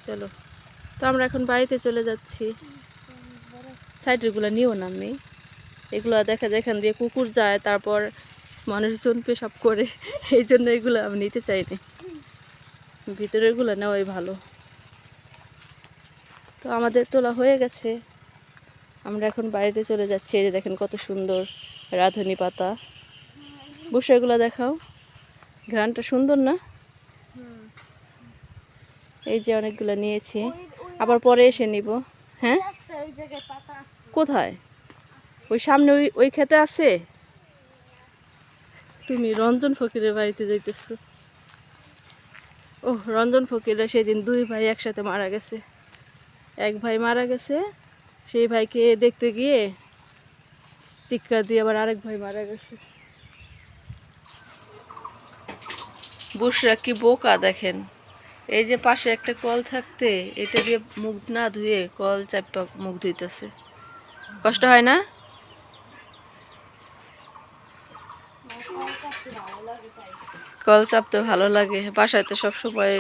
চলো, তো আমরা এখন বাড়িতে চলে যাচ্ছি। সাইডেরগুলো নিও না আমি, এগুলো দেখা যায় এখান দিয়ে কুকুর যায়, তারপর মানুষজন পেশাব করে, এই জন্য এগুলো আমি নিতে চাইনি। ভিতরেরগুলো নেওয়াই ভালো। তো আমাদের তোলা হয়ে গেছে, আমরা এখন বাড়িতে চলে যাচ্ছি। এই যে দেখেন কত সুন্দর রাঁধুনি পাতা। বসেগুলো দেখাও, ঘ্রাণটা সুন্দর না? এই যে অনেকগুলো নিয়েছি, আবার পরে এসে নিব। হ্যাঁ, কোথায়? ওই সামনে ওই খেতে আছে। তুমি রঞ্জন ফকিরের বাড়িতে যাইতেছো? ও, রঞ্জন ফকিররা সেদিন 2 ভাই একসাথে মারা গেছে। এক ভাই মারা গেছে, সেই ভাইকে দেখতে গিয়ে চিৎকার দিয়ে আবার আরেক ভাই মারা গেছে। বুশরা কি বোকা দেখেন, এই যে পাশে একটা কল থাকতে এটা দিয়ে মুখ না ধুয়ে কল চাপা মুখ ধুইতেছে। কষ্ট হয় না? কল চাপতে ভালো লাগে, বাসায় তো সবসময়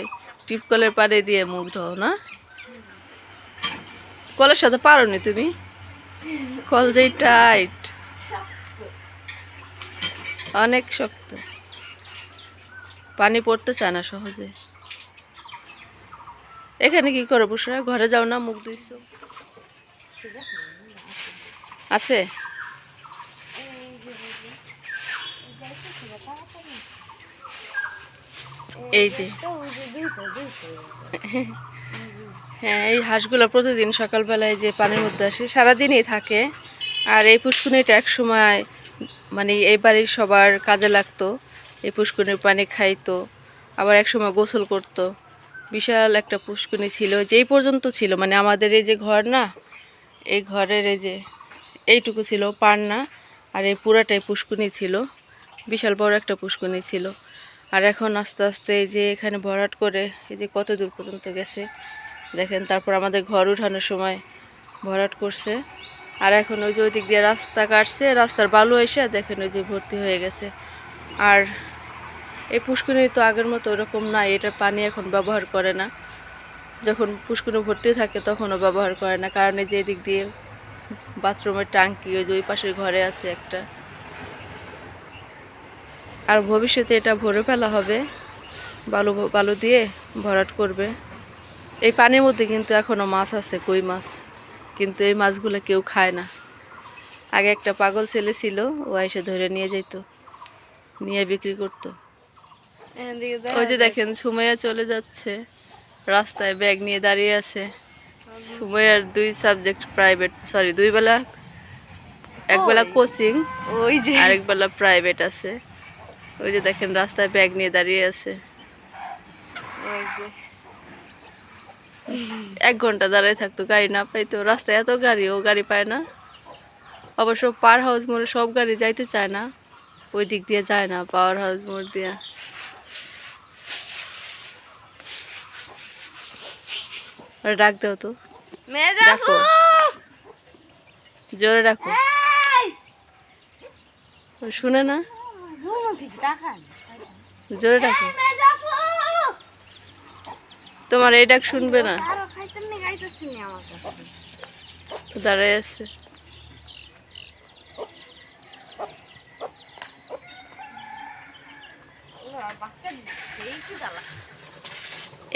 টিপ কলের পানি দিয়ে মুখ ধোও না? কলের সাথে পারো নি তুমি? কল যেই টাইট, অনেক শক্ত, পানি পড়তে চায় না সহজে। এখানে কি করো বুসরা? ঘরে যাও না, মুখ ধুইছো? আছে এই যে। হ্যাঁ, এই হাঁসগুলো প্রতিদিন সকালবেলায় যে পানির মধ্যে আসে সারাদিনই থাকে। আর এই পুষ্কুনিটা এক সময় মানে এই বাড়ির সবার কাজে লাগতো, এই পুষ্কুনির পানি খাইতো, আবার এক সময় গোসল করতো। বিশাল একটা পুষ্কুনি ছিল, যেই পর্যন্ত ছিল, মানে আমাদের এই যে ঘর না, এই ঘরের এই যে এইটুকু ছিল পার না, আর এই পুরাটাই পুষ্কুনি ছিল, বিশাল বড় একটা পুষ্কুনি ছিল। আর এখন আস্তে আস্তে এই যে এখানে ভরাট করে এই যে কত দূর পর্যন্ত গেছে দেখেন। তারপর আমাদের ঘর উঠানোর সময় ভরাট করছে, আর এখন ওই যে ওই দিক দিয়ে রাস্তা কাটছে, রাস্তার বালু এসে দেখেন ওই যে ভর্তি হয়ে গেছে। আর এই পুষ্কুনি তো আগের মতো ওরকম নাই, এটা পানি এখন ব্যবহার করে না। যখন পুষ্কুনি ভর্তি থাকে তখনও ব্যবহার করে না, কারণ এই যে এদিক দিয়ে বাথরুমের ট্যাঙ্কি ওই যে ওই পাশের ঘরে আছে একটা। আর ভবিষ্যতে এটা ভরে ফেলা হবে, বালু বালু দিয়ে ভরাট করবে। এই পানির মধ্যে কিন্তু এখনও মাছ আছে, কই মাছ, কিন্তু এই মাছগুলো কেউ খায় না। আগে একটা পাগল ছেলে ছিল, ও এসে ধরে নিয়ে যেত, নিয়ে বিক্রি করতো। ওই যে দেখেন সুমাইয়া চলে যাচ্ছে, রাস্তায় ব্যাগ নিয়ে দাঁড়িয়ে আছে। সুমাইয়ার 2 সাবজেক্ট প্রাইভেট, সরি 2 বেলা, একবেলা কোচিং, ওই যে আরেক বেলা প্রাইভেট আছে। ওই যে দেখেন রাস্তায় ব্যাগ নিয়ে দাঁড়িয়ে আছে। 1 ঘন্টা দাঁড়ায় থাকতো, গাড়ি না পাইতো। রাস্তায় এত গাড়ি, ও গাড়ি পায় না। অবশ্য পাওয়ার হাউস মোড়ে সব গাড়ি যাইতে চায় না, ওই দিক দিয়ে যায় না, পাওয়ার হাউস মোড় দিয়ে। ডাক দাও তো, ডাকো, জোরে ডাকো, শুনে না, জোরে ডাকো। তোমার এই ডাক শুনবে না, দাঁড়ায় আছে।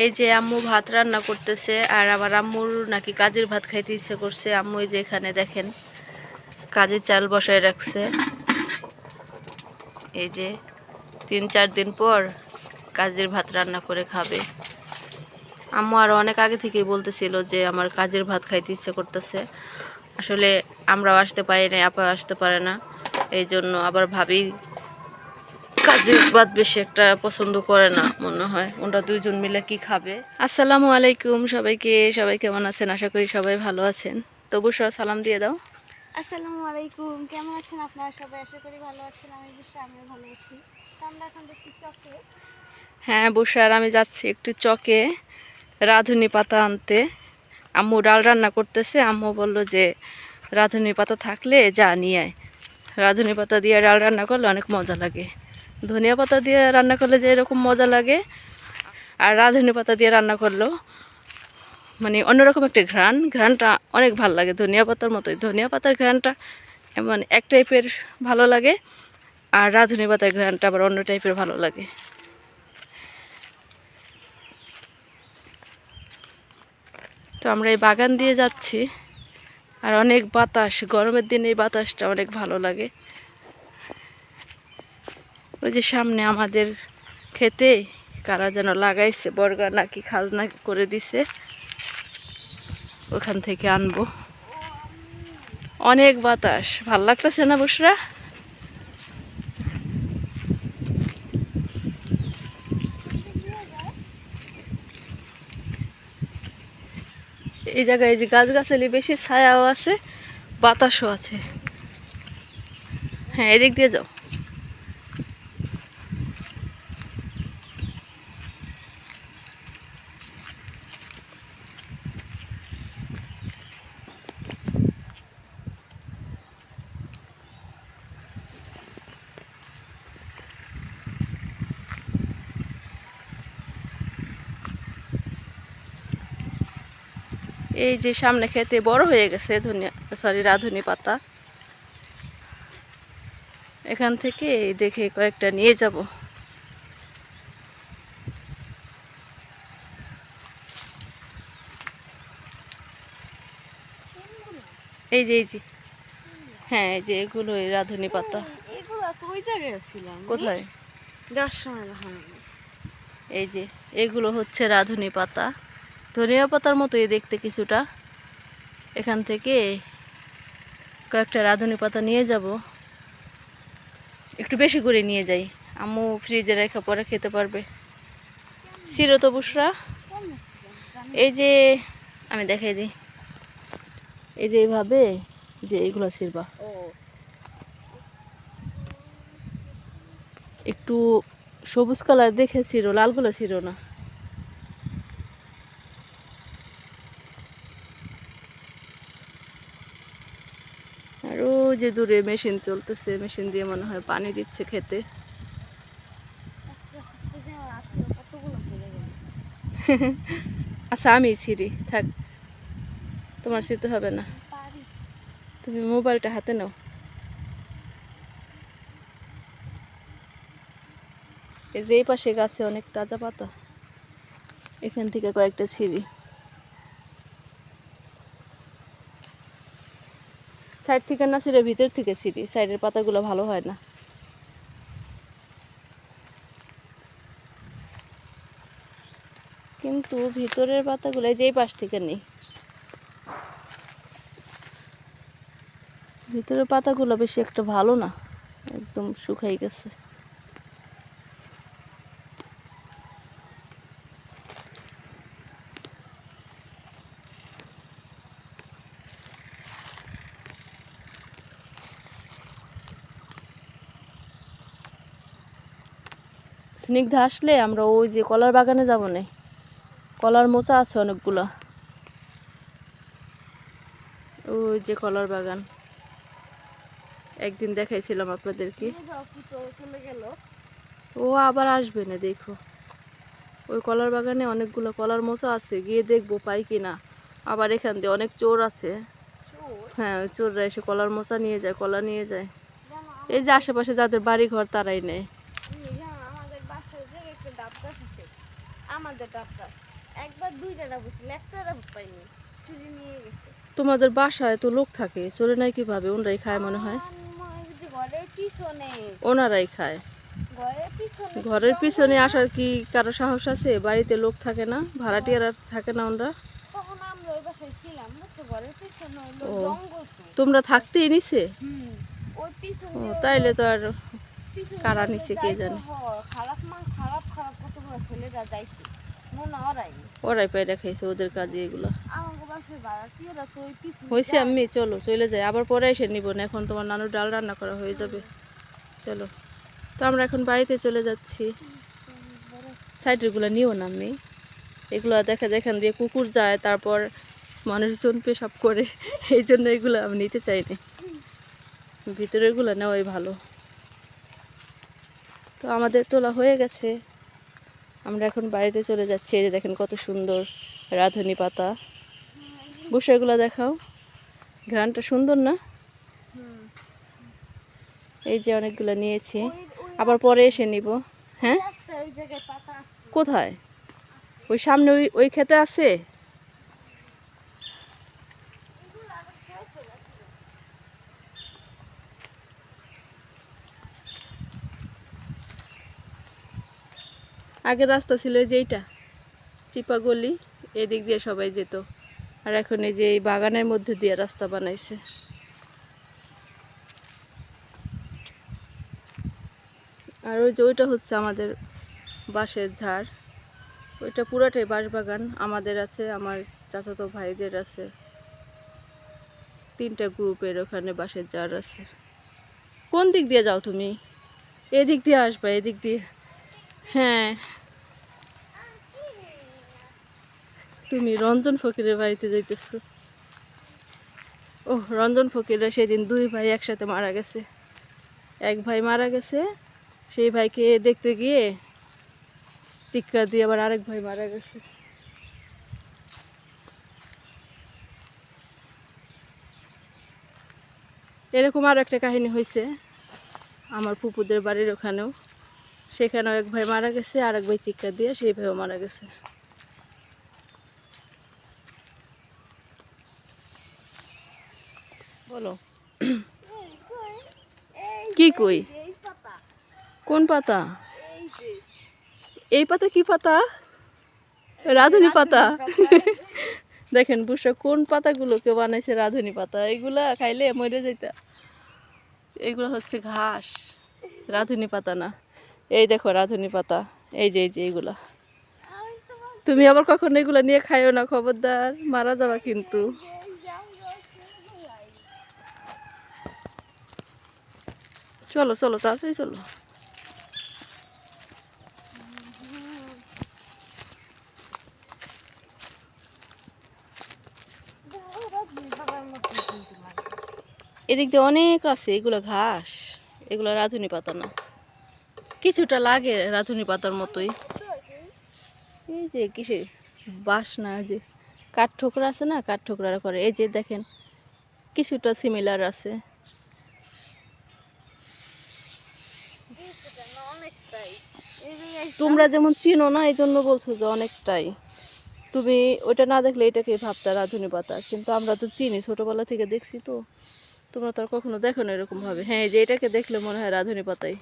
এই যে আম্মু ভাত রান্না করতেছে, আর আবার আম্মুর নাকি কাজের ভাত খাইতে ইচ্ছে করছে। আম্মু এই যে এখানে দেখেন কাজের চাল বসায় রাখছে। এই যে 3-4 দিন পর কাজের ভাত রান্না করে খাবে। আম্মু আরও অনেক আগে থেকেই বলতেছিল যে আমার কাজের ভাত খাইতে ইচ্ছে করতেছে। আসলে আমরাও আসতে পারি না, আপা আসতে পারে না, এই জন্য। আবার ভাবি কাজের ভাত বেশি একটা পছন্দ করে না মনে হয়, ওরা 2 জন মিলে কি খাবে। আসসালামু আলাইকুম সবাইকে, সবাই কেমন আছেন? আশা করি সবাই ভালো আছেন। তো বুশরা সালাম দিয়ে দাও। আসসালামু আলাইকুম, কেমন আছেন আপনারা সবাই? আশা করি ভালো আছেন। আমি বুশরা, আমিও ভালো আছি। তো আমরা এখন দেখছি চকে। হ্যাঁ বুশরা, আমি যাচ্ছি একটু চকে রাঁধুনি পাতা আনতে। আম্মু ডাল রান্না করতেছে, আম্মু বলল যে রাঁধুনি পাতা থাকলে যা নিয়ে আয়। রাঁধুনি পাতা দিয়ে ডাল রান্না করলে অনেক মজা লাগে। ধনিয়া পাতা দিয়ে রান্না করলে যে এরকম মজা লাগে, আর রাঁধুনি পাতা দিয়ে রান্না করলেও মানে অন্যরকম একটা ঘ্রাণটা অনেক ভালো লাগে, ধনিয়া পাতার মতোই। ধনিয়া পাতার ঘ্রাণটা এমন এক টাইপের ভালো লাগে, আর রাঁধুনি পাতার ঘ্রাণটা আবার অন্য টাইপের ভালো লাগে। তো আমরা এই বাগান দিয়ে যাচ্ছি, আর অনেক বাতাস, গরমের দিনে এই বাতাসটা অনেক ভালো লাগে। ওই যে সামনে আমাদের খেতে কারা যেন লাগাইছে বর্গা নাকি খাজনা করে দিছে, ওখান থেকে আনবো। অনেক বাতাস, ভাল লাগতেছে না বুসরা? এই জায়গায় যে গাছগাছালি বেশি, ছায়াও আছে, বাতাসও আছে। হ্যাঁ, এদিক দিয়ে যাও। এই যে সামনে খেতে বড় হয়ে গেছে রাঁধুনি পাতা, এখান থেকে দেখে কয়েকটা নিয়ে যাব। এই যে হ্যাঁ, এই যে এগুলো রাঁধুনি পাতা। এগুলা তো ওই জায়গায় ছিলাম কোথায়? যাওয়ার সময় যখন এই যে এগুলো হচ্ছে রাঁধুনি পাতা, ধনিয়া পাতার মতোই দেখতে কিছুটা। এখান থেকে কয়েকটা রাঁধুনি পাতা নিয়ে যাব, একটু বেশি করে নিয়ে যাই, আম্মু ফ্রিজে রেখে পরে খেতে পারবে। ছিল তো বুসরা। এই যে আমি দেখাই দিই, এই যে এইভাবে, যে এইগুলো ছিড়বা, একটু সবুজ কালার দেখে ছিড়ো, লালগুলো ছিড়ো না। আর ও যে দূরে মেশিন চলতেছে, মেশিন দিয়ে মনে হয় পানি দিচ্ছে খেতে। আচ্ছা, আমি ছিড়ি, থাক, তোমার ছিড়তে হবে না, তুমি মোবাইলটা হাতে নাও। এই যে এই পাশে গাছে অনেক তাজা পাতা, এখান থেকে কয়েকটা ছিঁড়ি। সাইড থেকে না ছিঁড়ে ভিতর থেকে ছিঁড়ি, সাইডের পাতাগুলো ভালো হয় না। কিন্তু ভিতরের পাতাগুলো এই যে এই পাশ থেকে নেই, ভিতরের পাতাগুলো বেশি একটা ভালো না, একদম শুকাই গেছে। স্নিগ্ধা আসলে আমরা ওই যে কলার বাগানে যাব না, কলার মোচা আছে অনেকগুলো, ওই যে কলার বাগান একদিন দেখাইছিলাম আপনাদেরকে। ও আবার আসবে না, দেখো ওই কলার বাগানে অনেকগুলো কলার মোচা আছে, গিয়ে দেখবো পাই কিনা। আবার এখান দিয়ে অনেক চোর আছে, হ্যাঁ ওই চোররা এসে কলার মোচা নিয়ে যায়, কলা নিয়ে যায়। এই যে আশেপাশে যাদের বাড়ি ঘর তারাই নেয়। আমাদের বাসায় যে একটা ডাব গাছ আছে, আমাদের ডাব গাছ একবার দুইটা ডাব ছিল, একটা ডাব পাইনি, চুরি নিয়ে গেছে। তোমাদের বাসায় তো লোক থাকে, চলে নাই কিভাবে? ওনারাই খায় মনে হয়। ঘরের পিছনে, ওনারাই খায়। ঘরের পিছনে আসার কি কারো সাহস আছে? বাড়িতে লোক থাকে না, ভাড়াটিয়ারা থাকে না ওনরা? তখন আমরা ওই বাসায় ছিলাম, বুঝছো, ঘরের পিছনে হলো ও, জঙ্গল তো। তোমরা থাকতেই নিছে? ওই পিছনে ও, তাইলে তো আর পিছনে কারা হলো নিছে কে যাইতো, জানে। খারাপ খারাপ কতগুলো ছেলেরা যাইতো, মনে ওরাই ওরাই পায়রা খাইছে, ওদের কাজে এগুলো। আমাকে বাসায় ভাড়াটিয়ারা তো ওই পিছনে হয়েছে যায়। আমি, চলো চলে যাই, আবার পরে এসে নিব না, এখন তোমার নানুর ডাল রান্না করা হয়ে যাবে। চলো, তো আমরা এখন বাড়িতে চলে যাচ্ছি। সাইডেরগুলো নিও না আমি, এগুলো দেখা যায় এখান দিয়ে কুকুর যায়, তারপর মানুষজন পেশাব করে, এই জন্য এগুলো আমি নিতে চাইনি, ভিতরেরগুলো নেওয়াই ভালো। তো আমাদের তোলা হয়ে গেছে, আমরা এখন বাড়িতে চলে যাচ্ছি। এই যে দেখেন কত সুন্দর রাঁধুনি পাতা। বুসাগুলো দেখাও, ঘ্রাণটা সুন্দর না? এই যে অনেকগুলো নিয়েছি, আবার পরে এসে নিব। হ্যাঁ, ওই জায়গায় পাতা আছে। কোথায়? ওই সামনে ওই ওই খেতে আছে। এগুলো আবার শেষ হয়ে গেছে। আগের রাস্তা ছিল এই যে এইটা চিপা গলি, এদিক দিয়ে সবাই যেত। আর এখন এই যে এই বাগানের মধ্যে দিয়ে রাস্তা বানাইছে। আর ওই যে ওইটা হচ্ছে আমাদের বাঁশের ঝাড়, ওইটা পুরাটাই বাঁশ বাগান। আমাদের আছে, আমার চাচাতো ভাইদের আছে, 3টা গ্রুপের ওখানে বাঁশের ঝাড় আছে। কোন দিক দিয়ে যাও তুমি? এদিক দিয়ে আসবা, এদিক দিয়ে। হ্যাঁ, তুমি রঞ্জন ফকিরের বাড়িতে যাইতেছো। ও, রঞ্জন ফকিররা সেদিন 2 ভাই একসাথে মারা গেছে। এক ভাই মারা গেছে, সেই ভাইকে দেখতে গিয়ে চিৎকার দিয়ে আবার আরেক ভাই মারা গেছে। এরকম আরও একটা কাহিনী হয়েছে আমার ফুপুদের বাড়ির ওখানেও। সেখানেও এক ভাই মারা গেছে, আর এক ভাই চিৎকার দিয়ে সেই ভাইও মারা গেছে। বলো কি কই? এই পাতা, কোন পাতা? এই যে এই পাতা কি পাতা? রাঁধুনি পাতা। দেখেন বুসরা কোন পাতাগুলোকে বানাইছে রাঁধুনি পাতা। এগুলা খাইলে মরে যাইতা। এগুলো হচ্ছে ঘাস, রাঁধুনি পাতা না। এই দেখো রাঁধুনি পাতা, এই যে এইগুলা। আমি তো তুমি আবার কখনো এগুলা নিয়ে খাইও না, খবরদার, মারা যাবা কিন্তু। চলো চলো তাড়াতাড়ি চলো। এদিক দিয়ে অনেক আছে, এগুলো ঘাস, এগুলো রাঁধুনি পাতা না। কিছুটা লাগে রাঁধুনি পাতার মতোই। এই যে কিসে বাঁশ না, যে কাঠ ঠোকরা আছে না, কাঠ ঠোকরা করে। এই যে দেখেন কিছুটা সিমিলার আছে। অনেকটাই। তোমরা যেমন চিনো না, এই জন্য বলছো যে অনেকটাই। তুমি ওইটা না দেখলে এটাকে ভাবতা রাঁধুনি পাতা, কিন্তু আমরা তো চিনি, ছোটবেলা থেকে দেখছি তো। তোমরা তো আর কখনো দেখো না এরকম ভাবে। হ্যাঁ, এই যে এটাকে দেখলে মনে হয় রাঁধুনি পাতাই।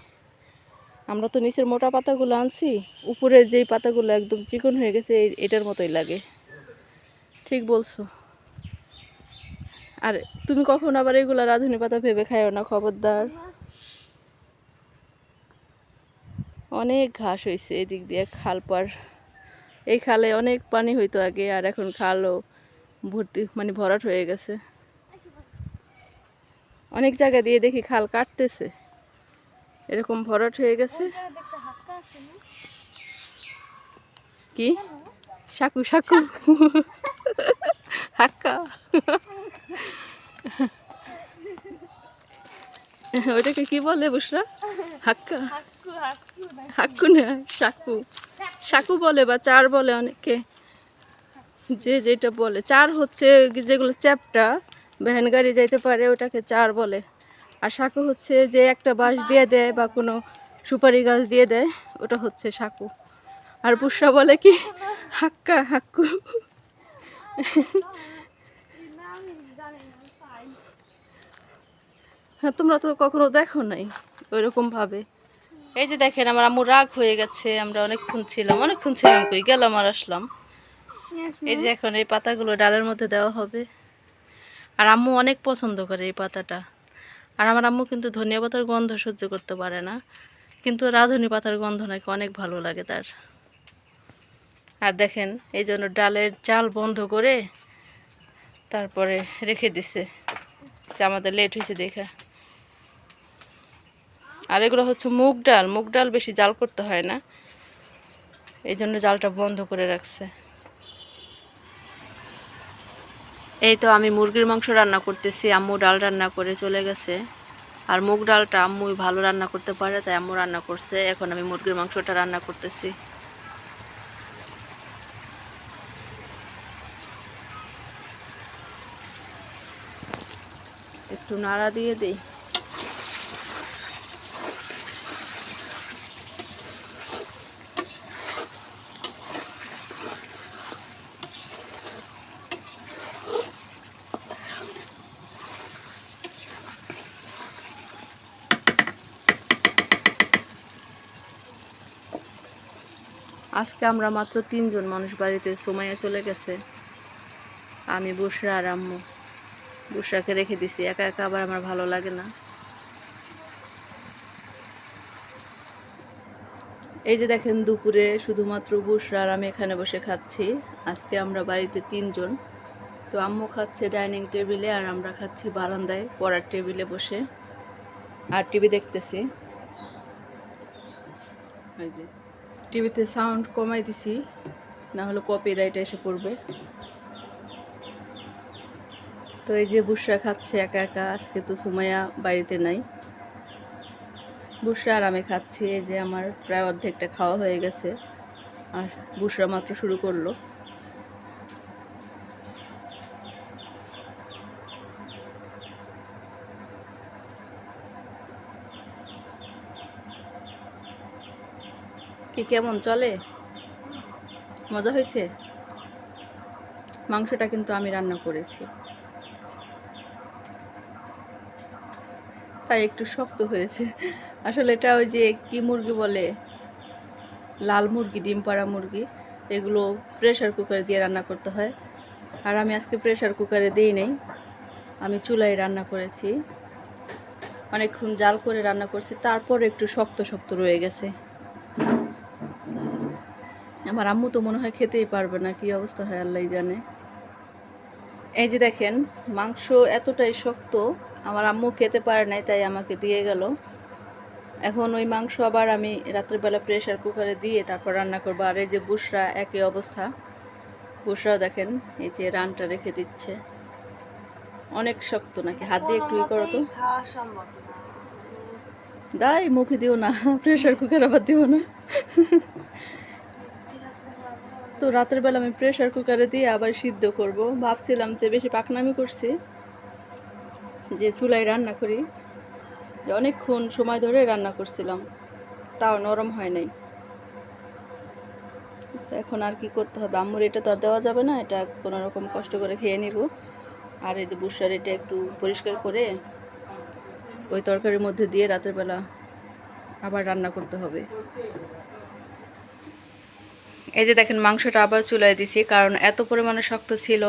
আমরা তো নিচের মোটা পাতাগুলো আনছি, উপরের যেই পাতাগুলো একদম চিকন হয়ে গেছে, এটার মতোই লাগে। ঠিক বলছো। আর তুমি কখন আবার এগুলা রাঁধুনি পাতা ভেবে খাইও না, খবরদার। অনেক ঘাস হয়েছে এদিক দিয়ে, খাল পার। এই খালে অনেক পানি হইতো আগে, আর এখন খালও ভর্তি, মানে ভরাট হয়ে গেছে। অনেক জায়গা দিয়ে দেখি খাল কাটতেছে, এরকম ভরাট হয়ে গেছে। কি সাকু? সাকু হাক্কা। ওইটাকে কি বলে বুসরা? হাক্কা? হাক্কু না, সাকু। সাকু বলে বা চার বলে অনেকে, যে যেটা বলে। চার হচ্ছে যেগুলো চ্যাপটা ভ্যান গাড়ি যাইতে পারে, ওটাকে চার বলে। আর সাকু হচ্ছে যে একটা বাঁশ দিয়ে দেয় বা কোনো সুপারি গাছ দিয়ে দেয়, ওটা হচ্ছে সাকু। আর বুসরা বলে কি? হাক্কা, হাক্কু। হ্যাঁ, তোমরা তো কখনো দেখো নাই ওইরকম ভাবে। এই যে দেখেন আমার আম্মু রাগ হয়ে গেছে, আমরা অনেকক্ষণ ছিলাম কই গেলাম আর আসলাম। এই যে এখন এই পাতাগুলো ডালের মধ্যে দেওয়া হবে। আর আম্মু অনেক পছন্দ করে এই পাতাটা। আর আমার আম্মু কিন্তু ধনিয়া পাতার গন্ধ সহ্য করতে পারে না, কিন্তু রাঁধুনি পাতার গন্ধ নাকি অনেক ভালো লাগে তার। আর দেখেন এই জন্য ডালের চাল বন্ধ করে তারপরে রেখে দিছে, যে আমাদের লেট হয়েছে দেখে। আর এগুলো হচ্ছে মুগ ডাল, মুগ ডাল বেশি জাল করতে হয় না, এই জন্য জালটা বন্ধ করে রাখছে। এই তো আমি মুরগির মাংস রান্না করতেছি, আম্মু ডাল রান্না করে চলে গেছে। আর মুগ ডালটা আম্মুই ভালো রান্না করতে পারে, তাই আম্মু রান্না করছে। এখন আমি মুরগির মাংসটা রান্না করতেছি। একটু নাড়া দিয়ে দিই। আজকে আমরা মাত্র 3 জন মানুষ বাড়িতে। সুমাইয়া চলে গেছে, আমি বুশরা আর আম্মু। বুশরাকে রেখে দিছি একা একা, আবার আমার ভালো লাগে না। এই যে দেখেন, দুপুরে শুধুমাত্র বুশরা আর আমি এখানে বসে খাচ্ছি। আজকে আমরা বাড়িতে 3 জন। তো আম্মু খাচ্ছে ডাইনিং টেবিলে, আর আমরা খাচ্ছি বারান্দায় পড়ার টেবিলে বসে আর টিভি দেখতেছি। এই যে টিভিতে সাউন্ড কমাই দিছি, না হলে কপিরাইট এসে পড়বে। তো এই যে বুশরা খাচ্ছে একা একা, আজকে তো সুমাইয়া বাড়িতে নাই। বুশরা আর আমি খাচ্ছি। এই যে আমার প্রায় অর্ধেকটা খাওয়া হয়ে গেছে, আর বুশরা মাত্র শুরু করলো। কি কেমন চলে? মজা হয়েছে? মাংসটা কিন্তু আমি রান্না করেছি, তাই একটু শক্ত হয়েছে। আসলে এটা ওই যে কি মুরগি বলে, লাল মুরগি, ডিম পাড়া মুরগি, এগুলো প্রেসার কুকারে দিয়ে রান্না করতে হয়। আর আমি আজকে প্রেসার কুকারে দিই নেই, আমি চুলায় রান্না করেছি। অনেকক্ষণ জাল করে রান্না করছি, তারপর একটু শক্ত শক্ত রয়ে গেছে। আমার আম্মু তো মনে হয় খেতেই পারবে না, কি অবস্থা হয় আল্লাহই জানে। এই যে দেখেন, মাংস এতটাই শক্ত, আমার আম্মু খেতে পারে নাই, তাই আমাকে দিয়ে গেল। এখন ওই মাংস আবার আমি রাত্রেবেলা প্রেসার কুকারে দিয়ে তারপর রান্না করবো। আর এই যে বুশরা একই অবস্থা, বুশরাও দেখেন এই যে রানটা রেখে দিচ্ছে। অনেক শক্ত নাকি? হাত দিয়ে একটু করো তো। দাই মুখে দিও না, প্রেসার কুকার আবার দিও না। তো রাতের বেলা আমি প্রেসার কুকারে দিয়ে আবার সিদ্ধ করব। ভাবছিলাম যে বেশি পাকনামি করছি, যে চুলায় রান্না করি, যে অনেকক্ষণ সময় ধরে রান্না করছিলাম, তাও নরম হয় নাই। তো এখন আর কি করতে হবে, আম্মুর এটা তো আর দেওয়া যাবে না, এটা কোনো রকম কষ্ট করে খেয়ে নিব। আর এই যে বুশরার এটা একটু পরিষ্কার করে ওই তরকারির মধ্যে দিয়ে রাতের বেলা আবার রান্না করতে হবে। এই যে দেখেন, মাংসটা আবার চুলায় দিছি, কারণ এত পরিমাণে শক্ত ছিল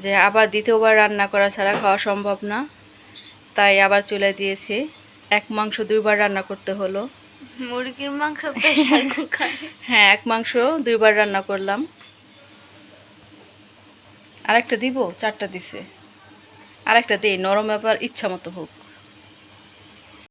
যে আবার দ্বিতীয়বার রান্না করা ছাড়া খাওয়া সম্ভব না, তাই আবার চুলায় দিয়েছি। এক মাংস 2বার রান্না করতে হলো। মুরগির মাংস প্রেসার কুকারে? হ্যাঁ, এক মাংস 2বার রান্না করলাম। আরেকটা দিব, 4টা দিছে, আরেকটা দিই, নরম ব্যাপার, ইচ্ছা মতো হোক।